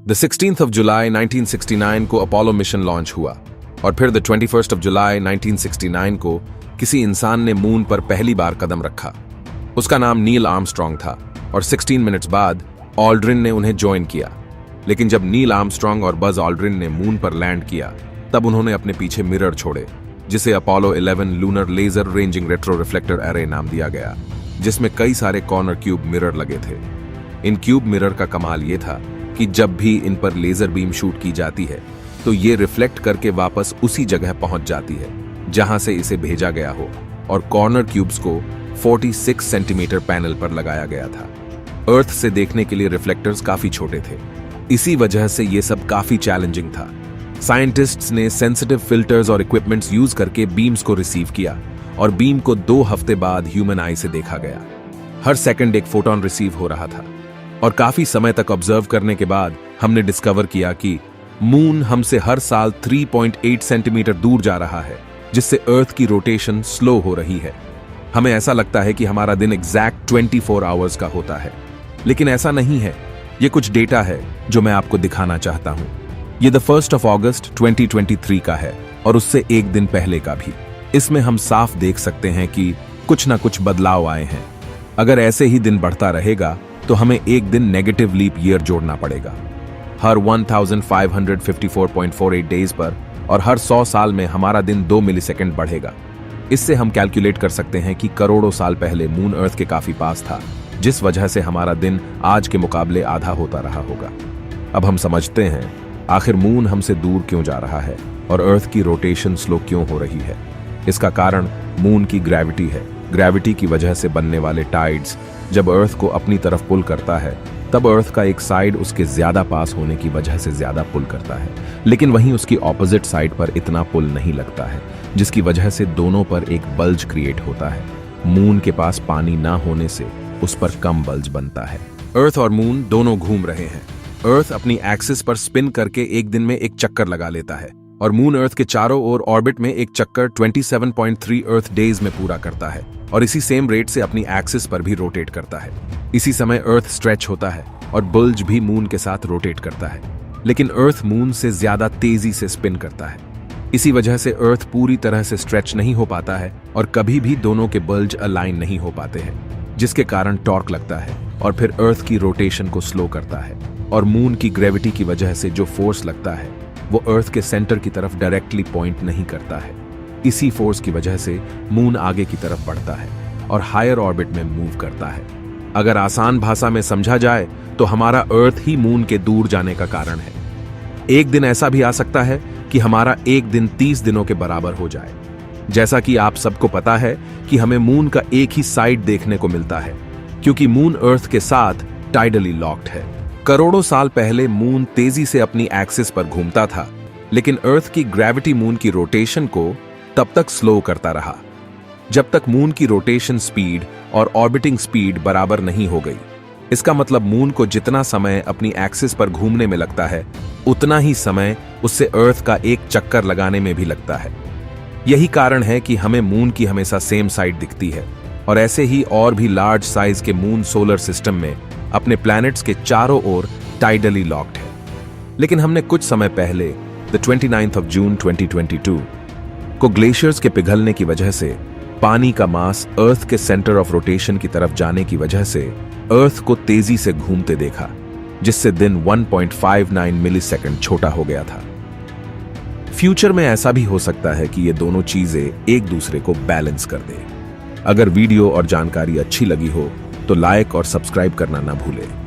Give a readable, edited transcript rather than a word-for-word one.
The 16th of July 1969 को Apollo mission launch हुआ और फिर द 21st of July 1969 को किसी इंसान ने मून पर पहली बार कदम रखा। उसका नाम नील आर्मस्ट्रॉन्ग था और 16 मिनट्स बाद ऑल्ड्रिन ने उन्हें ज्वाइन किया। लेकिन जब नील आर्मस्ट्रॉन्ग और बज ऑल्ड्रिन ने मून पर लैंड किया तब उन्होंने अपने पीछे मिरर छोड़े, जिसे Apollo 11 lunar laser ranging retro reflector array नाम दिया गया, जिसमें कई सारे कॉर्नर क्यूब मिरर लगे थे। इन क्यूब मिरर का कमाल ये था कि जब भी इन पर लेजर बीम शूट की जाती है तो ये रिफ्लेक्ट करके वापस उसी जगह पहुंच जाती है जहां से इसे भेजा गया हो, और कॉर्नर क्यूब्स को 46 सेंटीमीटर पैनल पर लगाया गया था। अर्थ से देखने के लिए रिफ्लेक्टर्स काफी छोटे थे, इसी वजह से ये सब काफी चैलेंजिंग था। साइंटिस्ट्स ने सेंसिटिव फिल्टर्स और इक्विपमेंट्स यूज करके बीम्स को रिसीव किया और बीम को 2 हफ्ते बाद ह्यूमन आई से देखा गया। हर सेकंड एक फोटोन रिसीव हो रहा था और काफी समय तक ऑब्जर्व करने के बाद हमने डिस्कवर किया कि मून हमसे हर साल 3.8 सेंटीमीटर दूर जा रहा है, जिससे अर्थ की रोटेशन स्लो हो रही है। हमें ऐसा लगता है कि हमारा दिन एग्जैक्ट 24 आवर्स का होता है, लेकिन ऐसा नहीं है। ये कुछ डेटा है जो मैं आपको दिखाना चाहता हूं। ये द 1st of August 2023 का है और उससे एक दिन पहले का भी। इसमें हम साफ देख सकते हैं कि कुछ ना कुछ बदलाव आए हैं। अगर ऐसे ही दिन बढ़ता रहेगा तो हमें एक दिन नेगेटिव लीप ईयर जोड़ना पड़ेगा। हर 1554.48 डेज पर और हर 100 साल में हमारा दिन 2 मिलीसेकंड बढ़ेगा। इससे हम कैलकुलेट कर सकते हैं कि करोड़ों साल पहले मून अर्थ के काफी पास था, जिस वजह से हमारा दिन आज के मुकाबले आधा होता रहा होगा। अब हम समझते हैं आखिर मून हमसे दूर क्यों जा रहा है और अर्थ की रोटेशन स्लो क्यों हो रही है। इसका कारण मून की ग्रेविटी है। ग्रेविटी की वजह से बनने वाले टाइड्स जब अर्थ को अपनी तरफ पुल करता है तब अर्थ का एक साइड उसके ज्यादा पास होने की वजह से ज्यादा पुल करता है, लेकिन वहीं उसकी ऑपोजिट साइड पर इतना पुल नहीं लगता है, जिसकी वजह से दोनों पर एक बल्ज क्रिएट होता है। मून के पास पानी ना होने से उस पर कम बल्ज बनता है। अर्थ और मून दोनों घूम रहे हैं। अर्थ अपनी एक्सिस पर स्पिन करके एक दिन में एक चक्कर लगा लेता है और मून अर्थ के चारों ओर ऑर्बिट में एक चक्कर 27.3 अर्थ डेज में पूरा करता है और इसी सेम रेट से अपनी एक्सिस पर भी रोटेट करता है। इसी समय अर्थ स्ट्रेच होता है और बुल्ज भी मून के साथ रोटेट करता है, लेकिन अर्थ मून से ज्यादा तेजी से स्पिन करता है। इसी वजह से अर्थ पूरी तरह से स्ट्रेच नहीं हो पाता है और कभी भी दोनों के बुल्ज अलाइन नहीं हो पाते हैं, जिसके कारण टॉर्क लगता है और फिर अर्थ की रोटेशन को स्लो करता है। और मून की ग्रेविटी की वजह से जो फोर्स लगता है वो अर्थ के सेंटर की तरफ डायरेक्टली पॉइंट नहीं करता है। इसी फोर्स की वजह से मून आगे की तरफ बढ़ता है और हायर ऑर्बिट में मूव करता है। अगर आसान भाषा में समझा जाए तो हमारा अर्थ ही मून के दूर जाने का कारण है। एक दिन ऐसा भी आ सकता है कि हमारा एक दिन 30 दिनों के बराबर हो जाए। जैसा कि आप सबको पता है कि हमें मून का एक ही साइड देखने को मिलता है, क्योंकि मून अर्थ के साथ टाइडली लॉक्ड है। करोड़ों साल पहले मून तेजी से अपनी एक्सिस पर घूमता था, लेकिन अर्थ की ग्रेविटी मून की रोटेशन को तब तक स्लो करता रहा जब तक मून की रोटेशन स्पीड और ऑर्बिटिंग स्पीड बराबर नहीं हो गई। इसका मतलब मून को जितना समय अपनी एक्सिस पर घूमने में लगता है, उतना ही समय उससे अर्थ का एक चक्कर लगाने में भी लगता है। यही कारण है कि हमें मून की हमेशा सेम साइड दिखती है, और ऐसे ही और भी लार्ज साइज के मून सोलर सिस्टम में अपने प्लैनेट्स के चारों ओर टाइडली लॉक्ड है। लेकिन हमने कुछ समय पहले द 29th of June 2022 को ग्लेशियर्स के पिघलने की वजह से पानी का मास अर्थ के सेंटर ऑफ रोटेशन की तरफ जाने की वजह से अर्थ को तेजी से घूमते देखा, जिससे दिन 1.59 मिलीसेकंड छोटा हो गया था। फ्यूचर में ऐसा भी हो सकता है कि ये दोनों चीजें एक दूसरे को बैलेंस कर दे। अगर वीडियो और जानकारी अच्छी लगी हो तो लाइक और सब्सक्राइब करना ना भूलें।